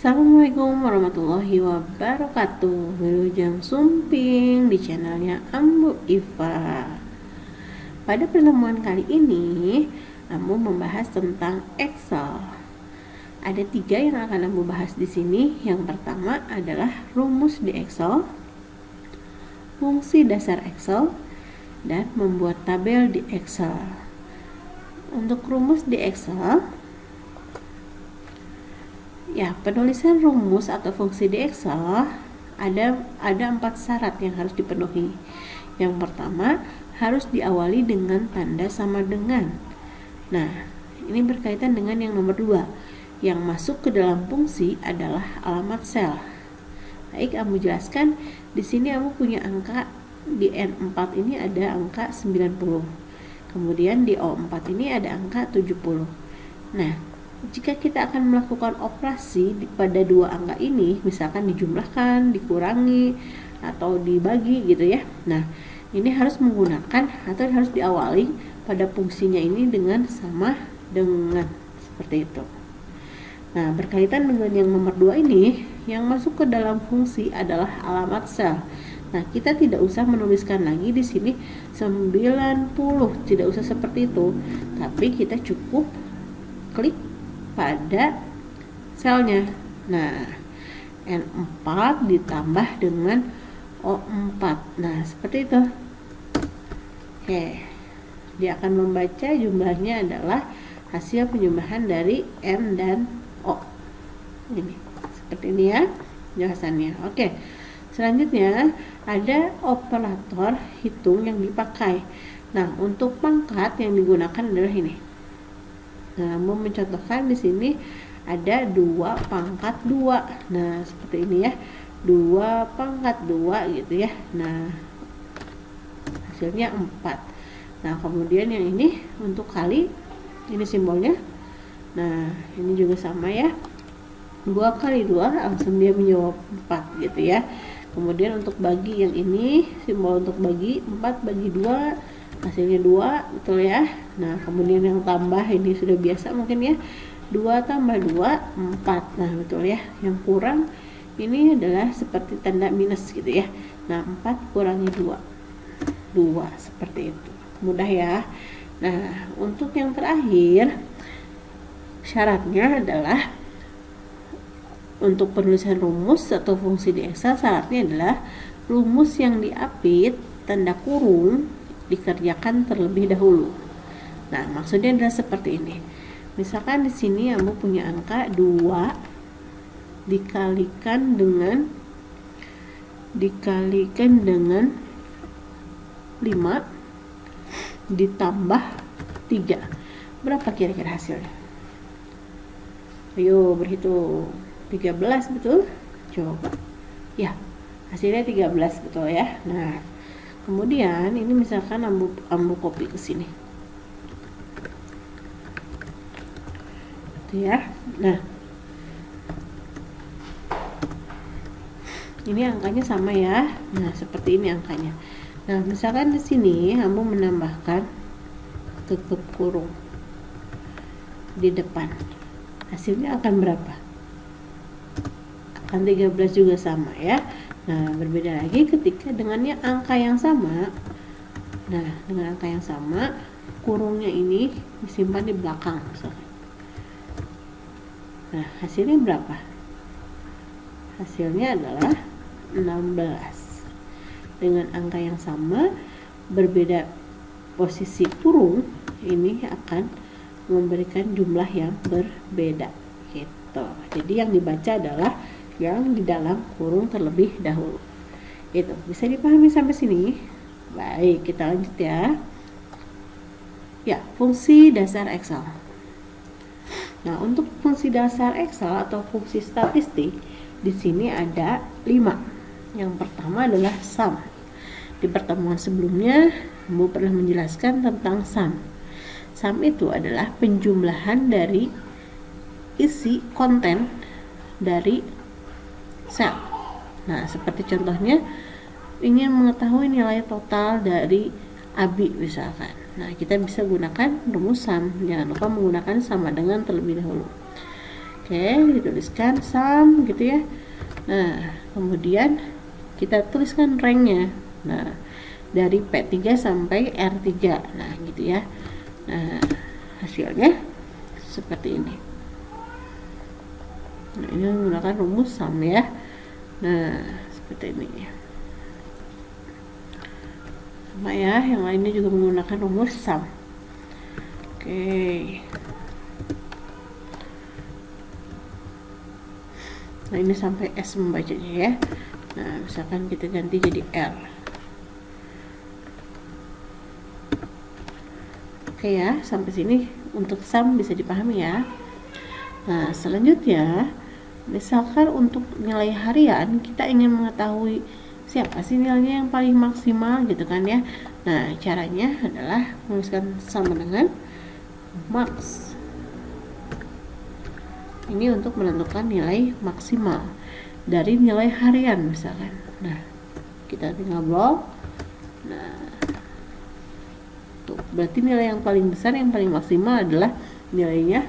Assalamualaikum warahmatullahi wabarakatuh. Wilujeng Sumping di channelnya Ambu Iva. Pada pertemuan kali ini, Ambu membahas tentang Excel. Ada 3 yang akan Ambu bahas di sini. Yang pertama adalah rumus di Excel, fungsi dasar Excel, dan membuat tabel di Excel. Untuk rumus di Excel, penulisan rumus atau fungsi di Excel ada 4 syarat yang harus dipenuhi. Yang pertama, harus diawali dengan tanda sama dengan. Nah, ini berkaitan dengan yang nomor 2. Yang masuk ke dalam fungsi adalah alamat sel. Baik, Ambu jelaskan. Di sini Ambu punya angka di N4 ini ada angka 90. Kemudian di O4 ini ada angka 70. Nah, jika kita akan melakukan operasi pada 2 angka ini, misalkan dijumlahkan, dikurangi, atau dibagi gitu ya. Nah, ini harus menggunakan atau harus diawali pada fungsinya ini dengan sama dengan, seperti itu. Nah, berkaitan dengan yang nomor 2 ini, yang masuk ke dalam fungsi adalah alamat sel. Nah, kita tidak usah menuliskan lagi di sini 90, tidak usah seperti itu. Tapi kita cukup klik pada selnya. Nah, N4 ditambah dengan O4. Nah, seperti itu. Oke. Dia akan membaca jumlahnya adalah hasil penjumlahan dari N dan O. Ini. Seperti ini ya jelasannya. Oke. Selanjutnya ada operator hitung yang dipakai. Nah, untuk pangkat yang digunakan adalah ini. Nah, mau mencontohkan di sini ada 2 pangkat 2. Nah, seperti ini ya. 2 pangkat 2 gitu ya. Nah, hasilnya 4. Nah, kemudian yang ini untuk kali, ini simbolnya. Nah, ini juga sama ya. 2 kali 2 langsung dia menjawab 4 gitu ya. Kemudian untuk bagi yang ini, simbol untuk bagi 4 bagi 2, hasilnya 2, betul ya. Nah, kemudian yang tambah ini sudah biasa mungkin ya. 2 tambah 2, 4. Nah, betul ya. Yang kurang ini adalah seperti tanda minus gitu ya. Nah, 4 kurangi 2. 2, seperti itu. Mudah ya. Nah, untuk yang terakhir, syaratnya adalah untuk penulisan rumus atau fungsi di Excel, syaratnya adalah rumus yang diapit tanda kurung dikerjakan terlebih dahulu. Nah, maksudnya adalah seperti ini. Misalkan di sini Ambu punya angka 2 dikalikan dengan 5 ditambah 3. Berapa kira-kira hasilnya? Ayo berhitung. 13, betul? Coba. Ya, hasilnya 13, betul ya. Nah, kemudian ini misalkan Ambu copy ke sini. Gitu ya. Nah, ini angkanya sama ya. Nah, seperti ini angkanya. Nah, misalkan di sini Ambu menambahkan tutup kurung di depan. Hasilnya akan berapa? Akan 13 juga sama ya. Nah, berbeda lagi ketika dengannya angka yang sama. Nah, dengan angka yang sama, kurungnya ini disimpan di belakang misalkan. Nah, hasilnya berapa? Hasilnya adalah 16. Dengan angka yang sama, berbeda posisi kurung, ini akan memberikan jumlah yang berbeda gitu. Jadi yang dibaca adalah yang di dalam kurung terlebih dahulu. Itu bisa dipahami sampai sini? Baik, kita lanjut ya. Ya, fungsi dasar Excel. Nah, untuk fungsi dasar Excel atau fungsi statistik di sini ada 5. Yang pertama adalah sum. Di pertemuan sebelumnya, Ambu pernah menjelaskan tentang sum. Sum itu adalah penjumlahan dari isi konten dari sel. Nah, seperti contohnya ingin mengetahui nilai total dari Abi misalkan. Nah, kita bisa gunakan rumus sum. Jangan lupa menggunakan sama dengan terlebih dahulu. Oke, dituliskan sum gitu ya. Nah, kemudian kita tuliskan ranknya. Nah, dari P3 sampai R3. Nah, gitu ya. Nah, hasilnya seperti ini. Nah, ini menggunakan rumus sum ya. Nah, seperti ini. Sama ya, yang lainnya juga menggunakan rumus sum. Oke. Nah, ini sampai S membacanya ya. Nah, misalkan kita ganti jadi R. Oke ya, sampai sini untuk sum bisa dipahami ya. Nah, selanjutnya, misalkan untuk nilai harian, kita ingin mengetahui siapa sih nilainya yang paling maksimal gitu kan ya. Nah, caranya adalah menuliskan sama dengan max. Ini untuk menentukan nilai maksimal dari nilai harian misalkan. Nah, kita tinggal blok. Nah, tuh, berarti nilai yang paling besar, yang paling maksimal adalah nilainya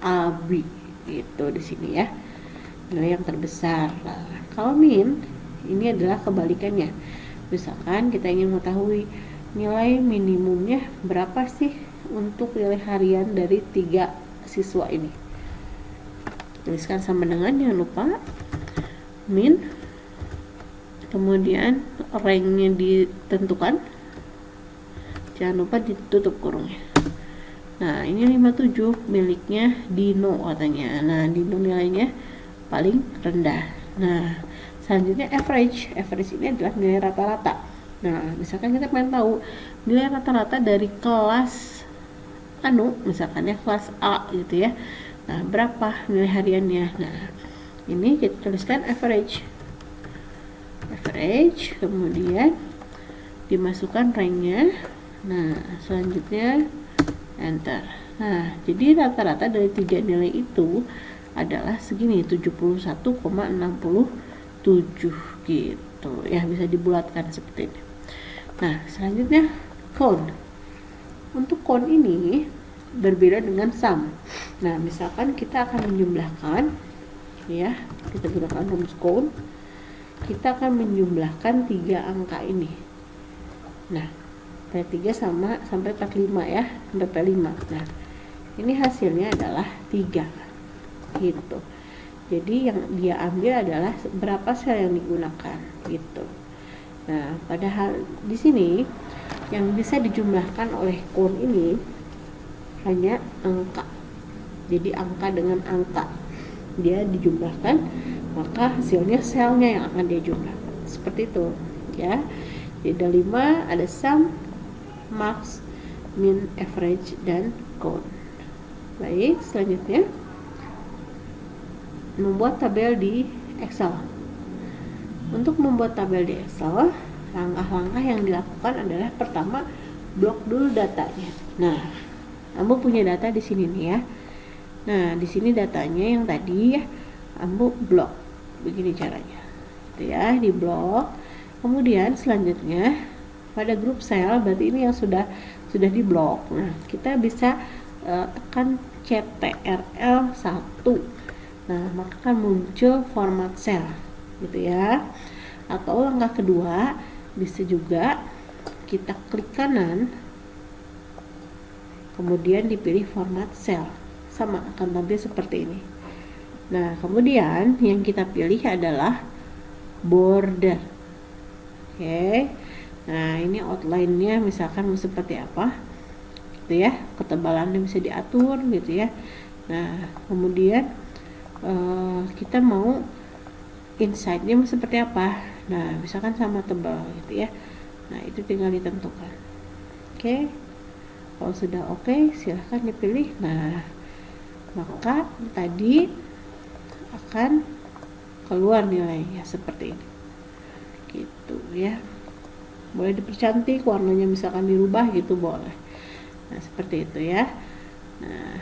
AB. Itu di sini ya. Nilai yang terbesar. Nah, kalau min, ini adalah kebalikannya. Misalkan kita ingin mengetahui nilai minimumnya berapa sih untuk nilai harian dari 3 siswa ini. Tuliskan sama dengan, jangan lupa min, kemudian ranknya ditentukan, jangan lupa ditutup kurungnya. Nah, ini 57 miliknya Dino katanya. Nah, Dino nilainya paling rendah. Nah, selanjutnya average ini adalah nilai rata-rata. Nah, misalkan kita pengen tahu nilai rata-rata dari kelas misalkan ya kelas A gitu ya. Nah, berapa nilai hariannya? Nah, ini kita tuliskan average, kemudian dimasukkan ranknya. Nah, selanjutnya enter. Nah, jadi rata-rata dari 3 nilai itu adalah segini, 71,67 gitu ya, bisa dibulatkan seperti ini. Nah, selanjutnya count. Untuk count ini berbeda dengan sum. Nah, misalkan kita akan menjumlahkan ya, kita gunakan rumus count. Kita akan menjumlahkan 3 angka ini. Nah, P3 sama sampai 45 ya, sampai P5. Nah, ini hasilnya adalah 3 gitu. Jadi yang dia ambil adalah berapa sel yang digunakan gitu. Nah, padahal di sini yang bisa dijumlahkan oleh count ini hanya angka. Jadi angka dengan angka dia dijumlahkan, maka hasilnya selnya yang akan dia jumlahkan. Seperti itu ya. Jadi ada 5, ada sum, max, min, average, dan count. Baik, selanjutnya membuat tabel di Excel. Untuk membuat tabel di Excel, langkah-langkah yang dilakukan adalah pertama, blok dulu datanya. Nah, Ambu punya data di sini nih ya. Nah, di sini datanya yang tadi ya, Ambu blok. Begini caranya. Itu ya, di blok. Kemudian selanjutnya pada grup sel, berarti ini yang sudah di blok. Nah, kita bisa tekan CTRL 1. Nah, maka akan muncul format sel gitu ya. Atau langkah kedua, bisa juga kita klik kanan, kemudian dipilih format sel, sama akan tampil seperti ini. Nah, kemudian yang kita pilih adalah border. Oke. Nah, ini outline-nya misalkan seperti apa gitu ya, ketebalannya bisa diatur gitu ya. Nah, kemudian kita mau inside-nya seperti apa. Nah, misalkan sama tebal gitu ya. Nah, itu tinggal ditentukan. Oke. Kalau sudah oke, silahkan dipilih. Nah, maka tadi akan keluar nilainya seperti ini gitu ya. Boleh dipercantik, warnanya misalkan dirubah gitu boleh. Nah, seperti itu ya. Nah,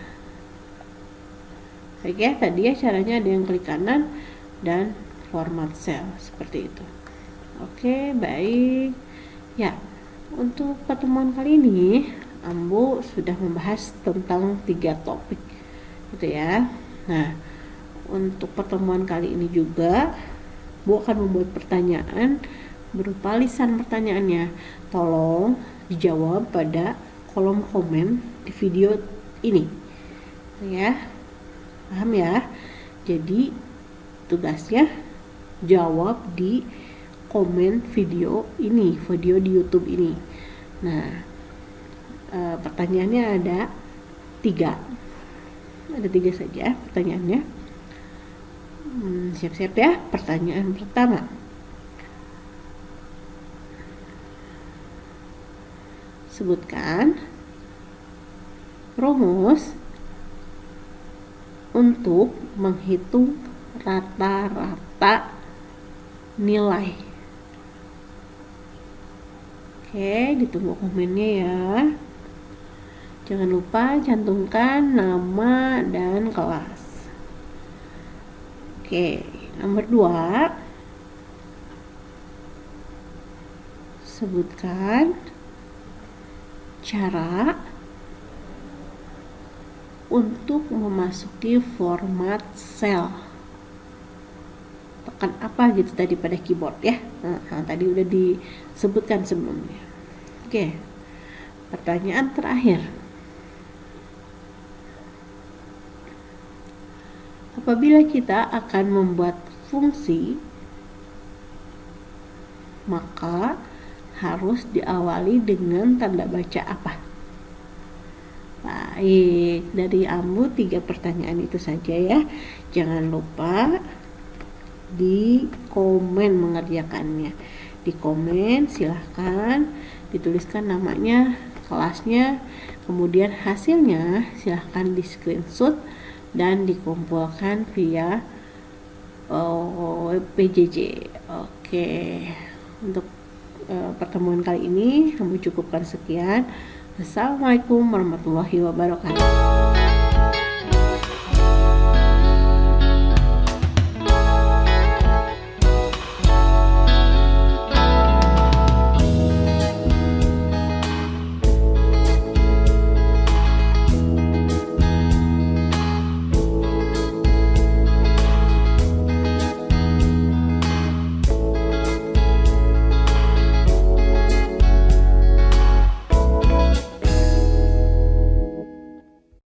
oke, tadi ya caranya ada yang klik kanan dan format cell seperti itu. Oke, baik ya. Untuk pertemuan kali ini Ambu sudah membahas tentang 3 topik gitu ya. Nah, untuk pertemuan kali ini juga Bu akan membuat pertanyaan berupa lisan pertanyaannya. Tolong dijawab pada kolom komen di video ini. Ya. Paham ya? Jadi tugasnya jawab di komen video ini, video di YouTube ini. Nah, pertanyaannya ada 3. Ada 3 saja pertanyaannya. Siap-siap ya. Pertanyaan pertama. Sebutkan rumus untuk menghitung rata-rata nilai. Oke, ditunggu komennya ya. Jangan lupa cantumkan nama dan kelas. Oke, nomor 2. Sebutkan cara untuk memasuki format sel. Tekan apa gitu tadi pada keyboard ya. Nah, tadi udah disebutkan sebelumnya. Oke. Pertanyaan terakhir. Apabila kita akan membuat fungsi, maka harus diawali dengan tanda baca apa? Baik, dari Ambu 3 pertanyaan itu saja ya. Jangan lupa di komen mengerjakannya. Di komen silahkan dituliskan namanya, kelasnya, kemudian hasilnya silahkan di screenshot dan dikumpulkan via PJJ. Oke, untuk pertemuan kali ini kami cukupkan sekian. Assalamualaikum warahmatullahi wabarakatuh.